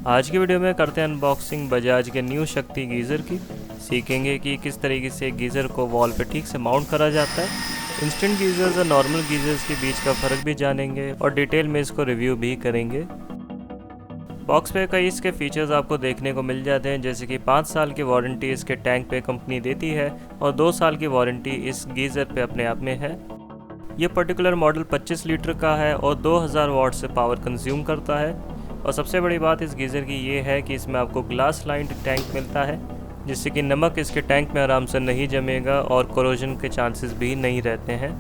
आज की वीडियो में करते हैं अनबॉक्सिंग बजाज के न्यू शक्ति गीज़र की। सीखेंगे कि किस तरीके से गीज़र को वॉल पे ठीक से माउंट करा जाता है। इंस्टेंट गीज़र्स और नॉर्मल गीज़र्स के बीच का फ़र्क भी जानेंगे और डिटेल में इसको रिव्यू भी करेंगे। बॉक्स पे कई इसके फीचर्स आपको देखने को मिल जाते हैं, जैसे कि 5 साल की वारंटी इसके टैंक पे कंपनी देती है और 2 साल की वारंटी इस गीज़र पे अपने आप में है। ये पर्टिकुलर मॉडल 25 लीटर का है और 2000 वाट से पावर कंज्यूम करता है। और सबसे बड़ी बात इस गीज़र की ये है कि इसमें आपको ग्लास लाइंड टैंक मिलता है, जिससे कि नमक इसके टैंक में आराम से नहीं जमेगा और कोरोजन के चांसेस भी नहीं रहते हैं।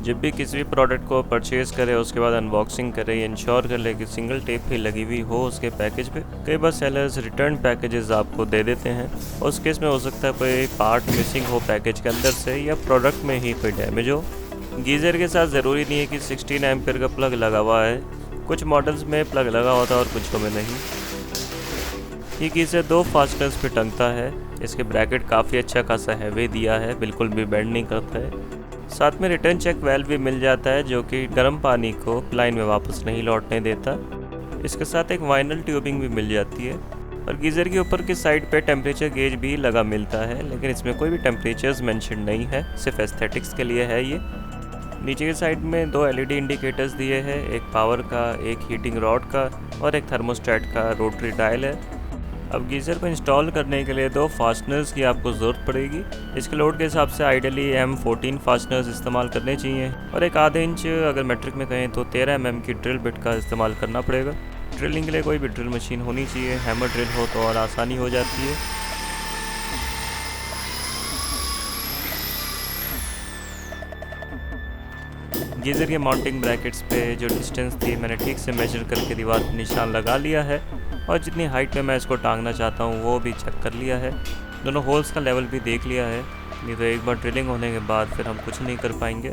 जब भी किसी भी प्रोडक्ट को परचेज़ करें उसके बाद अनबॉक्सिंग करें, ये इंश्योर कर ले कि सिंगल टेप ही लगी हुई हो उसके पैकेज पे। कई बार सेलर्स रिटर्न पैकेजेस आपको दे देते हैं और उस केस में हो सकता है कोई पार्ट मिसिंग हो पैकेज के अंदर से या प्रोडक्ट में ही कोई डैमेज हो। गीज़र के साथ ज़रूरी नहीं है कि 16 एम्पीयर का प्लग लगा हुआ है, कुछ मॉडल्स में प्लग लगा होता है और कुछ में नहीं। ये गीज़र 2 फास्टनर्स पे टंगता है। इसके ब्रैकेट काफ़ी अच्छा खासा हैवी दिया है, बिल्कुल भी बेंड नहीं करता है। साथ में रिटर्न चेक वेल्व भी मिल जाता है, जो कि गर्म पानी को लाइन में वापस नहीं लौटने देता। इसके साथ एक वाइनल ट्यूबिंग भी मिल जाती है और गीज़र के ऊपर की साइड पे टेम्परेचर गेज भी लगा मिलता है, लेकिन इसमें कोई भी टेम्परेचर्स मेंशन नहीं है, सिर्फ एस्थेटिक्स के लिए है ये। नीचे की साइड में 2 एलईडी इंडिकेटर्स दिए हैं, एक पावर का, एक हीटिंग रॉड का और एक थर्मोस्टेट का रोटरी डायल है। अब गीज़र को इंस्टॉल करने के लिए 2 फास्टनर्स की आपको ज़रूरत पड़ेगी। इसके लोड के हिसाब से आइडियली M14 फास्टनर्स इस्तेमाल करने चाहिए और एक आधे इंच, अगर मेट्रिक में कहें तो 13 mm की ड्रिल बिट का इस्तेमाल करना पड़ेगा। ड्रिलिंग के लिए कोई भी ड्रिल मशीन होनी चाहिए, हैमर ड्रिल हो तो और आसानी हो जाती है। गीज़र के माउंटिंग ब्रैकेट्स पे जो डिस्टेंस थी मैंने ठीक से मेजर करके दीवार पर निशान लगा लिया है और जितनी हाइट में मैं इसको टांगना चाहता हूँ वो भी चेक कर लिया है। दोनों होल्स का लेवल भी देख लिया है, नहीं तो एक बार ड्रिलिंग होने के बाद फिर हम कुछ नहीं कर पाएंगे।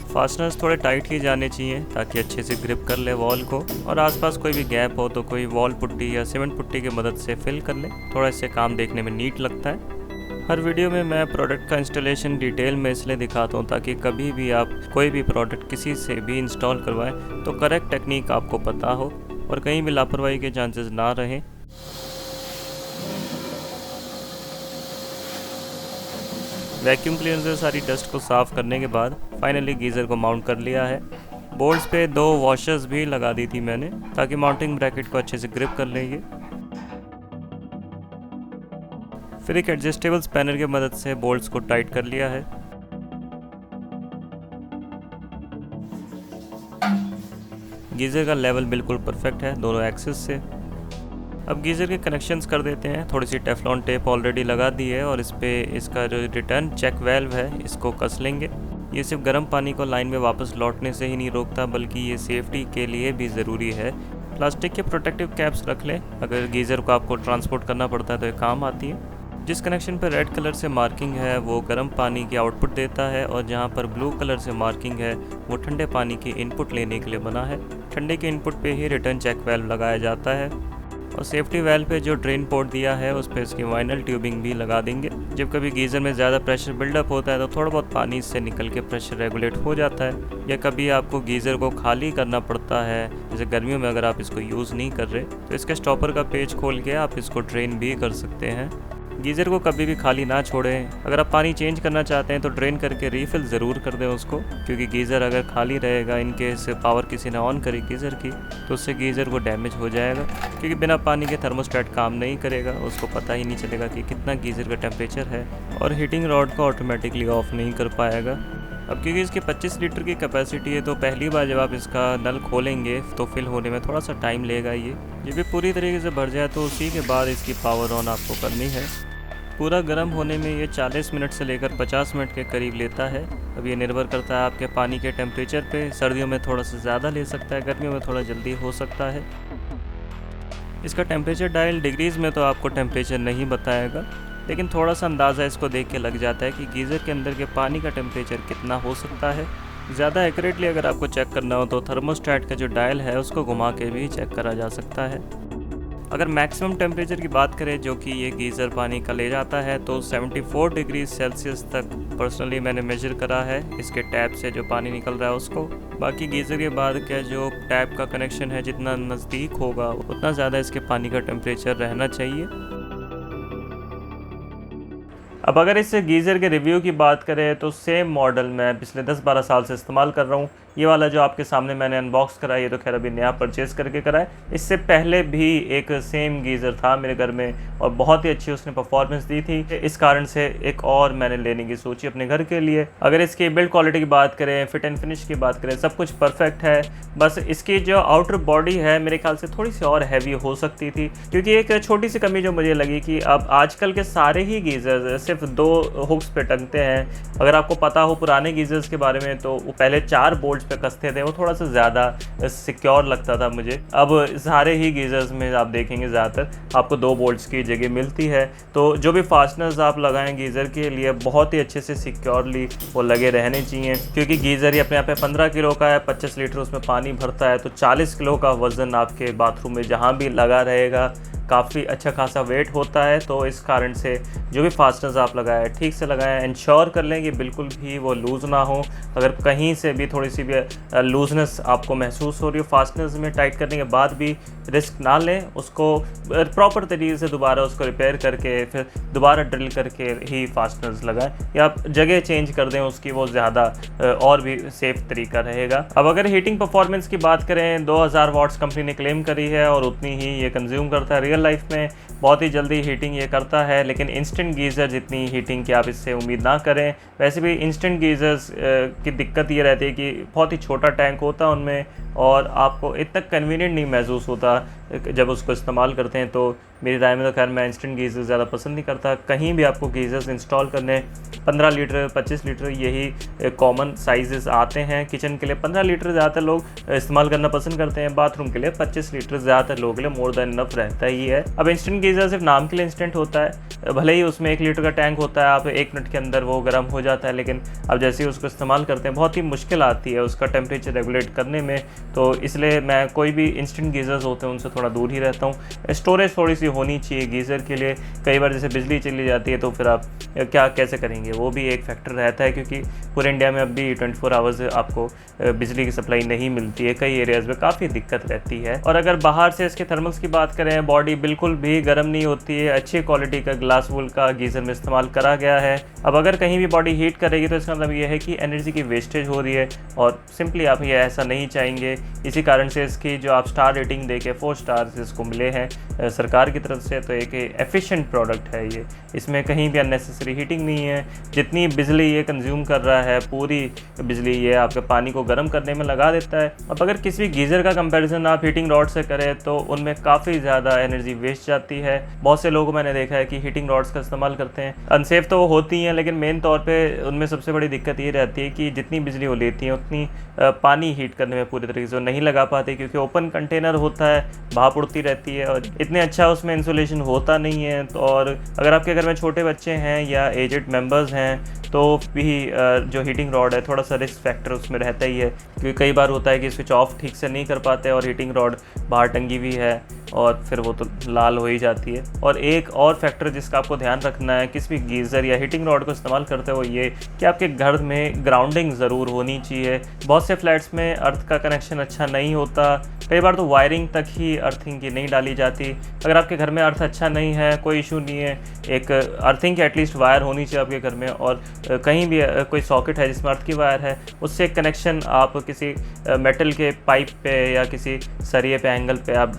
फास्टनर्स थोड़े टाइट ही जाने चाहिए ताकि अच्छे से ग्रिप कर ले वॉल को, और आसपास कोई भी गैप हो तो कोई वॉल पुट्टी या सीमेंट पुट्टी की मदद से फिल कर ले, थोड़ा इससे काम देखने में नीट लगता है। हर वीडियो में मैं प्रोडक्ट का इंस्टॉलेशन डिटेल में इसलिए दिखाता हूँ ताकि कभी भी आप कोई भी प्रोडक्ट किसी से भी इंस्टॉल करवाएं तो करेक्ट टेक्निक आपको पता हो और कहीं भी लापरवाही के चांसेस ना रहें। वैक्यूम क्लीनर से सारी डस्ट को साफ़ करने के बाद फाइनली गीज़र को माउंट कर लिया है। बोर्ड्स पे 2 वॉशर्स भी लगा दी थी मैंने ताकि माउंटिंग ब्रैकेट को अच्छे से ग्रिप कर लेंगे। फिर एक एडजस्टेबल स्पैनर की मदद से बोल्ट्स को टाइट कर लिया है। गीज़र का लेवल बिल्कुल परफेक्ट है दोनों एक्सिस से। अब गीज़र के कनेक्शंस कर देते हैं। थोड़ी सी टेफ्लॉन टेप ऑलरेडी लगा दी है और इस पे इसका जो रिटर्न चेक वेल्व है इसको कस लेंगे। ये सिर्फ गर्म पानी को लाइन में वापस लौटने से ही नहीं रोकता, बल्कि ये सेफ्टी के लिए भी ज़रूरी है। प्लास्टिक के प्रोटेक्टिव कैप्स रख लें, अगर गीज़र को आपको ट्रांसपोर्ट करना पड़ता है तो ये काम आती है। जिस कनेक्शन पर रेड कलर से मार्किंग है वो गर्म पानी की आउटपुट देता है और जहाँ पर ब्लू कलर से मार्किंग है वो ठंडे पानी की इनपुट लेने के लिए बना है। ठंडे के इनपुट पे ही रिटर्न चेक वेल्व लगाया जाता है और सेफ्टी वेल्व पे जो ड्रेन पोर्ट दिया है उस पर इसकी वाइनल ट्यूबिंग भी लगा देंगे। जब कभी गीज़र में ज़्यादा प्रेशर बिल्डअप होता है तो थोड़ा बहुत पानी इससे निकल के प्रेशर रेगुलेट हो जाता है, या कभी आपको गीज़र को खाली करना पड़ता है, जैसे गर्मियों में अगर आप इसको यूज़ नहीं कर रहे तो इसके स्टॉपर का पेज खोल के आप इसको ड्रेन भी कर सकते हैं। गीज़र को कभी भी खाली ना छोड़ें। अगर आप पानी चेंज करना चाहते हैं तो ड्रेन करके रीफ़िल ज़रूर कर दें उसको, क्योंकि गीज़र अगर खाली रहेगा, इनकेस पावर किसी ने ऑन करी गीज़र की तो उससे गीज़र को डैमेज हो जाएगा, क्योंकि बिना पानी के थर्मोस्टेट काम नहीं करेगा, उसको पता ही नहीं चलेगा कि कितना गीज़र का टेम्परेचर है और हीटिंग रॉड को ऑटोमेटिकली ऑफ नहीं कर पाएगा। अब क्योंकि इसकी 25 लीटर की कैपेसिटी है तो पहली बार जब आप इसका नल खोलेंगे तो फिल होने में थोड़ा सा टाइम लेगा। ये जब भी पूरी तरीके से भर जाए तो उसी के बाद इसकी पावर ऑन आपको करनी है। पूरा गर्म होने में ये 40 मिनट से लेकर 50 मिनट के करीब लेता है। अब ये निर्भर करता है आपके पानी के टेम्परेचर पे। सर्दियों में थोड़ा सा ज़्यादा ले सकता है, गर्मियों में थोड़ा जल्दी हो सकता है। इसका टेम्परेचर डायल डिग्रीज़ में तो आपको टेम्परेचर नहीं बताएगा, लेकिन थोड़ा सा अंदाज़ा इसको देख के लग जाता है कि गीज़र के अंदर के पानी का टेम्परेचर कितना हो सकता है। ज़्यादा एक्यूरेटली अगर आपको चेक करना हो तो थर्मोस्टेट का जो डायल है उसको घुमा के भी चेक करा जा सकता है। अगर मैक्सिमम टेम्परेचर की बात करें जो कि ये गीज़र पानी का ले जाता है तो 74 डिग्री सेल्सियस तक पर्सनली मैंने मेजर करा है इसके टैप से जो पानी निकल रहा है उसको। बाकी गीज़र के बाद क्या जो टैप का कनेक्शन है जितना नज़दीक होगा उतना ज़्यादा इसके पानी का टेम्परेचर रहना चाहिए। अब अगर इस गीज़र के रिव्यू की बात करें तो सेम मॉडल मैं पिछले 10-12 साल से इस्तेमाल कर रहा हूँ। ये वाला जो आपके सामने मैंने अनबॉक्स करा है ये तो खैर अभी नया परचेज़ करके करा है। इससे पहले भी एक सेम गीज़र था मेरे घर में और बहुत ही अच्छी उसने परफॉर्मेंस दी थी। इस कारण से एक और मैंने लेने की सोची अपने घर के लिए। अगर इसकी बिल्ड क्वालिटी की बात करें, फिट एंड फिनिश की बात करें, सब कुछ परफेक्ट है। बस इसकी जो आउटर बॉडी है मेरे ख्याल से थोड़ी सी और हैवी हो सकती थी, क्योंकि एक छोटी सी कमी जो मुझे लगी कि अब आजकल के सारे ही गीज़र सिर्फ 2 हुक्स पे टंगते हैं। अगर आपको पता हो पुराने गीज़र्स के बारे में तो वो पहले 4 बोल्ट्स पे कसते थे, वो थोड़ा सा ज़्यादा सिक्योर लगता था मुझे। अब सारे ही गीज़र्स में आप देखेंगे ज़्यादातर आपको 2 बोल्ट्स की जगह मिलती है। तो जो भी फास्टनर्स आप लगाएं गीज़र के लिए बहुत ही अच्छे से सिक्योरली वो लगे रहने चाहिए, क्योंकि गीज़र ही अपने आप में 15 किलो का है, 25 लीटर उसमें पानी भरता है, तो 40 किलो का वज़न आपके बाथरूम में जहाँ भी लगा रहेगा काफ़ी अच्छा खासा वेट होता है। तो इस कारण से जो भी फास्टनर्स आप लगाएं ठीक से लगाएं, इंश्योर कर लें कि बिल्कुल भी वो लूज़ ना हो। अगर कहीं से भी थोड़ी सी भी लूजनेस आपको महसूस हो रही हो फास्टनर्स में टाइट करने के बाद भी रिस्क ना लें, उसको प्रॉपर तरीके से दोबारा उसको रिपेयर करके फिर दोबारा ड्रिल करके ही फास्टनर्स लगाएं, या आप जगह चेंज कर दें उसकी, वो ज़्यादा और भी सेफ़ तरीका रहेगा। अब अगर हीटिंग परफॉर्मेंस की बात करें 2000 वाट्स कंपनी ने क्लेम करी है और उतनी ही ये कंज्यूम करता है। रियल लाइफ में बहुत ही जल्दी हीटिंग ये करता है, लेकिन इंस्टेंट गीज़र जितनी हीटिंग की आप इससे उम्मीद ना करें। वैसे भी इंस्टेंट गीज़र्स की दिक्कत ये रहती है कि बहुत ही छोटा टैंक होता है उनमें और आपको इतना कन्वीनियंट नहीं महसूस होता जब उसको इस्तेमाल करते हैं। तो मेरी राय में तो खैर मैं इंस्टेंट गीज़र ज़्यादा पसंद नहीं करता। कहीं भी आपको गीज़र्स इंस्टॉल करने 15 लीटर 25 लीटर यही कॉमन साइजेस आते हैं। किचन के लिए 15 लीटर ज़्यादातर लोग इस्तेमाल करना पसंद करते हैं, बाथरूम के लिए 25 लीटर ज़्यादातर लोगों के लिए मोर देन इनफ रहता ही है। अब इंस्टेंट गीज़र सिर्फ नाम के लिए इंस्टेंट होता है, भले ही उसमें 1 लीटर का टैंक होता है, आप 1 मिनट के अंदर वो गर्म हो जाता है, लेकिन अब जैसे ही उसको इस्तेमाल करते हैं बहुत ही मुश्किल आती है उसका टेम्परेचर रेगुलेट करने में। तो इसलिए मैं कोई भी इंस्टेंट गीज़र्स होते हैं उनसे थोड़ा दूर ही रहता हूँ। स्टोरेज थोड़ी सी होनी चाहिए गीज़र के लिए। कई बार जैसे बिजली चली जाती है तो फिर आप क्या कैसे करेंगे, वो भी एक फैक्टर रहता है, क्योंकि पूरे इंडिया में अब भी 24 आवर्स आपको बिजली की सप्लाई नहीं मिलती है। कई एरियाज़ में काफ़ी दिक्कत रहती है। और अगर बाहर से इसके थर्मल्स की बात करें, बॉडी बिल्कुल भी गर्म नहीं होती है। अच्छी क्वालिटी का ग्लास वूल का गीज़र में इस्तेमाल करा गया है। अब अगर कहीं भी बॉडी हीट करेगी तो इसका मतलब ये है कि एनर्जी की वेस्टेज हो रही है और सिंपली आप ये ऐसा नहीं चाहेंगे। इसी कारण से इसकी जो आप स्टार रेटिंग देके 4 स्टार्स इसको मिले हैं सरकार की तरफ से। तो एक एफिशिएंट प्रोडक्ट है ये, इसमें कहीं भी अननेसेसरी हीटिंग नहीं है। जितनी बिजली ये कंज्यूम कर रहा है पूरी बिजली ये आपके पानी को गर्म करने में लगा देता है। अब अगर किसी भी गीज़र का कंपैरिजन आप हीटिंग रॉड से करें तो उनमें काफ़ी ज़्यादा एनर्जी वेस्ट जाती है। बहुत से लोगों को मैंने देखा है कि हीटिंग रॉड्स का इस्तेमाल करते हैं, अनसेफ तो वो होती हैं, लेकिन मेन तौर पे उनमें सबसे बड़ी दिक्कत ये रहती है कि जितनी बिजली वो लेती हैं उतनी पानी हीट करने में पूरी तरीके से नहीं लगा पाते, क्योंकि ओपन कंटेनर होता है, भाप उड़ती रहती है और इतने अच्छा उसमें इंसुलेशन होता नहीं है। तो और अगर आपके घर में छोटे बच्चे हैं या एजेड मेंबर्स हैं तो भी जो हीटिंग रॉड है थोड़ा सा रिस्क फैक्टर उसमें रहता ही है, क्योंकि कई बार होता है कि स्विच ऑफ ठीक से नहीं कर पाते और हीटिंग रॉड बाहर टंगी हुई है और फिर वो तो लाल हो ही जाती है। और एक और फैक्टर जिसका आपको ध्यान रखना है किसी भी गीज़र या हीटिंग रॉड को इस्तेमाल करते हो ये कि आपके घर में ग्राउंडिंग ज़रूर होनी चाहिए। बहुत से फ्लैट्स में अर्थ का कनेक्शन अच्छा नहीं होता, कई बार तो वायरिंग तक ही अर्थिंग की नहीं डाली जाती। अगर आपके घर में अर्थ अच्छा नहीं है कोई इशू नहीं है, एक अर्थिंग की एटलीस्ट वायर होनी चाहिए आपके घर में, और कहीं भी कोई सॉकेट है जिसमें अर्थ की वायर है उससे कनेक्शन आप किसी मेटल के पाइप पे या किसी सरिये पे एंगल पे आप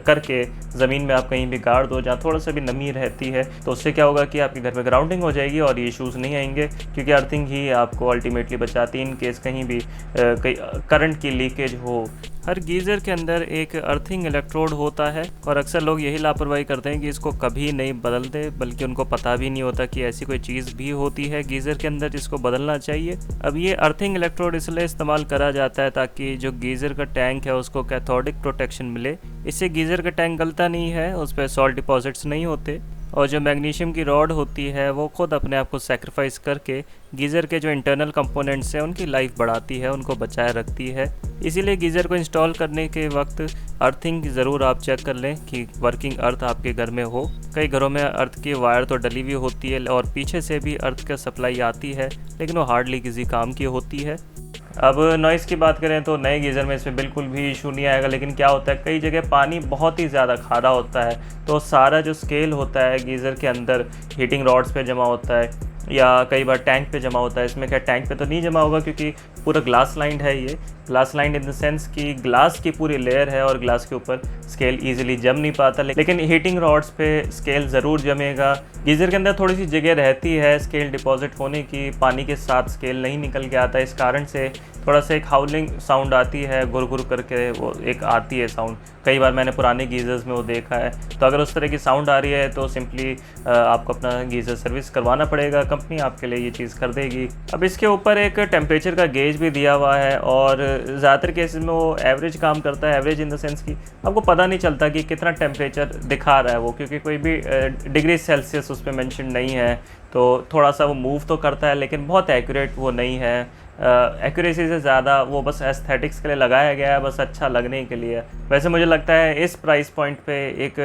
करके ज़मीन में आप कहीं भी गाड़ दो जहाँ थोड़ा सा भी नमी रहती है। तो उससे क्या होगा कि आपके घर में ग्राउंडिंग हो जाएगी और ये इशूज़ नहीं आएंगे, क्योंकि अर्थिंग ही आपको अल्टीमेटली बचाती है इन केस कहीं भी करंट की लीकेज हो। हर गीज़र के अंदर एक अर्थिंग इलेक्ट्रोड होता है और अक्सर लोग यही लापरवाही करते हैं कि इसको कभी नहीं बदलते, बल्कि उनको पता भी नहीं होता कि ऐसी कोई चीज़ भी होती है गीज़र के अंदर जिसको बदलना चाहिए। अब ये अर्थिंग इलेक्ट्रोड इसलिए इस्तेमाल करा जाता है ताकि जो गीज़र का टैंक है उसको कैथोडिक प्रोटेक्शन मिले। इससे गीज़र का टैंक गलता नहीं है, उस पर सॉल्ट डिपॉजिट्स नहीं होते। और जो मैग्नीशियम की रॉड होती है वो खुद अपने आप को सेक्रीफाइस करके गीज़र के जो इंटरनल कंपोनेंट्स हैं उनकी लाइफ बढ़ाती है, उनको बचाए रखती है। इसीलिए गीज़र को इंस्टॉल करने के वक्त अर्थिंग ज़रूर आप चेक कर लें कि वर्किंग अर्थ आपके घर में हो। कई घरों में अर्थ की वायर तो डली हुई होती है और पीछे से भी अर्थ का सप्लाई आती है, लेकिन वो हार्डली किसी काम की होती है। अब नॉइज़ की बात करें तो नए गीज़र में इसमें बिल्कुल भी इशू नहीं आएगा, लेकिन क्या होता है कई जगह पानी बहुत ही ज़्यादा खारा होता है, तो सारा जो स्केल होता है गीज़र के अंदर हीटिंग रॉड्स पे जमा होता है या कई बार टैंक पे जमा होता है। इसमें क्या टैंक पे तो नहीं जमा होगा क्योंकि पूरा ग्लास लाइंड है, ये glass lined in the sense कि ग्लास की पूरी लेयर है और ग्लास के ऊपर स्केल इजीली जम नहीं पाता, लेकिन हीटिंग रॉड्स पे स्केल ज़रूर जमेगा। गीज़र के अंदर थोड़ी सी जगह रहती है स्केल डिपॉजिट होने की, पानी के साथ स्केल नहीं निकल के आता, इस कारण से थोड़ा सा एक हाउलिंग साउंड आती है, गुर गुर करके वो एक आती है साउंड। कई बार मैंने पुराने गीज़र्स में वो देखा है। तो अगर उस तरह की साउंड आ रही है तो सिंपली आपको अपना गीज़र सर्विस करवाना पड़ेगा, कंपनी आपके लिए ये चीज़ कर देगी। अब इसके ऊपर एक टेम्परेचर का गेज भी दिया हुआ है और ज़्यादातर केसेस में वो एवरेज काम करता है। एवरेज इन द सेंस कि आपको पता नहीं चलता कि कितना टेम्परेचर दिखा रहा है वो, क्योंकि कोई भी डिग्री सेल्सियस उस पर मेंशन नहीं है। तो थोड़ा सा वो मूव तो करता है लेकिन बहुत एक्यूरेट वो नहीं है। एक्यूरेसी से ज़्यादा वो बस एस्थेटिक्स के लिए लगाया गया है, बस अच्छा लगने के लिए। वैसे मुझे लगता है इस प्राइस पॉइंट पे एक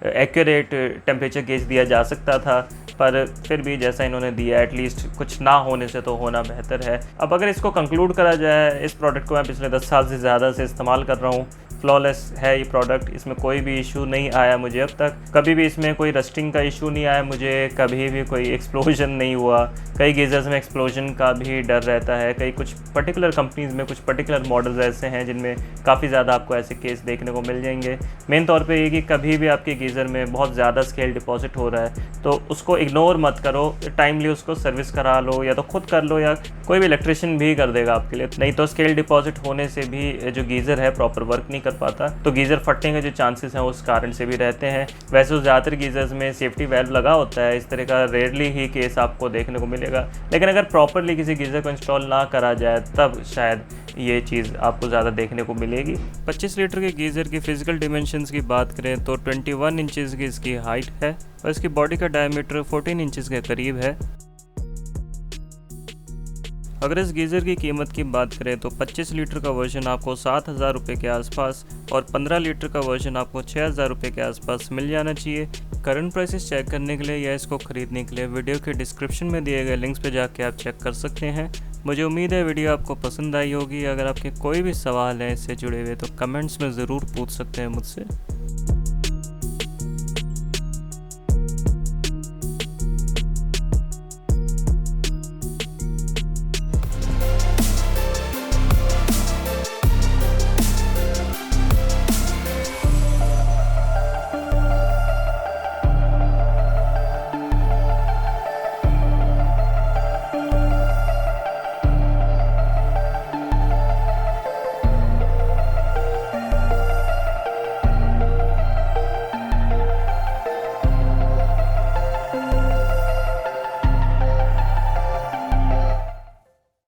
एक्यूरेट टेम्परेचर गेज दिया जा सकता था, पर फिर भी जैसा इन्होंने दिया एटलीस्ट कुछ ना होने से तो होना बेहतर है। अब अगर इसको कंक्लूड करा जाए, इस प्रोडक्ट को मैं पिछले 10 साल से ज़्यादा से इस्तेमाल कर रहा हूँ। फ्लॉलेस है ये प्रोडक्ट, इसमें कोई भी इशू नहीं आया मुझे अब तक। कभी भी इसमें कोई रस्टिंग का इशू नहीं आया मुझे, कभी भी कोई एक्सप्लोजन नहीं हुआ। कई गीज़र्स में एक्सप्लोजन का भी डर रहता है, कई कुछ पर्टिकुलर कंपनीज़ में कुछ पर्टिकुलर मॉडल्स ऐसे हैं जिनमें काफ़ी ज़्यादा आपको ऐसे केस देखने को मिल जाएंगे। मेन तौर पे ये कि कभी भी आपके गीज़र में बहुत ज़्यादा स्केल डिपॉजिट हो रहा है तो उसको इग्नोर मत करो, टाइमली उसको सर्विस करा लो, या तो खुद कर लो या कोई भी इलेक्ट्रिशियन भी कर देगा आपके लिए। नहीं तो स्केल डिपॉजिट होने से भी जो गीज़र है प्रॉपर वर्क नहीं कर पाता, तो गीज़र फटने के जो चांसेस हैं उस कारण से भी रहते हैं। वैसे ज़्यादातर गीज़र्स में सेफ्टी वेल्व लगा होता है, इस तरह का रेयरली ही केस आपको देखने को मिलेगा। लेकिन अगर प्रॉपरली किसी गीज़र को इंस्टॉल ना करा जाए तब शायद ये चीज़ आपको ज़्यादा देखने को मिलेगी। 25 लीटर के गीज़र की फिजिकल डिमेंशंस की बात करें तो 21 इंचज़ की इसकी हाइट है और इसकी बॉडी का डायमीटर 14 इंचज़ के करीब है। अगर इस गीज़र की कीमत की बात करें तो 25 लीटर का वर्जन आपको 7,000 रुपये के आसपास और 15 लीटर का वर्जन आपको 6,000 रुपये के आसपास मिल जाना चाहिए। करंट प्राइसेस चेक करने के लिए या इसको ख़रीदने के लिए वीडियो के डिस्क्रिप्शन में दिए गए लिंक्स पर जाके आप चेक कर सकते हैं। मुझे उम्मीद है वीडियो आपको पसंद आई होगी। अगर आपके कोई भी सवाल हैं इससे जुड़े हुए तो कमेंट्स में ज़रूर पूछ सकते हैं मुझसे।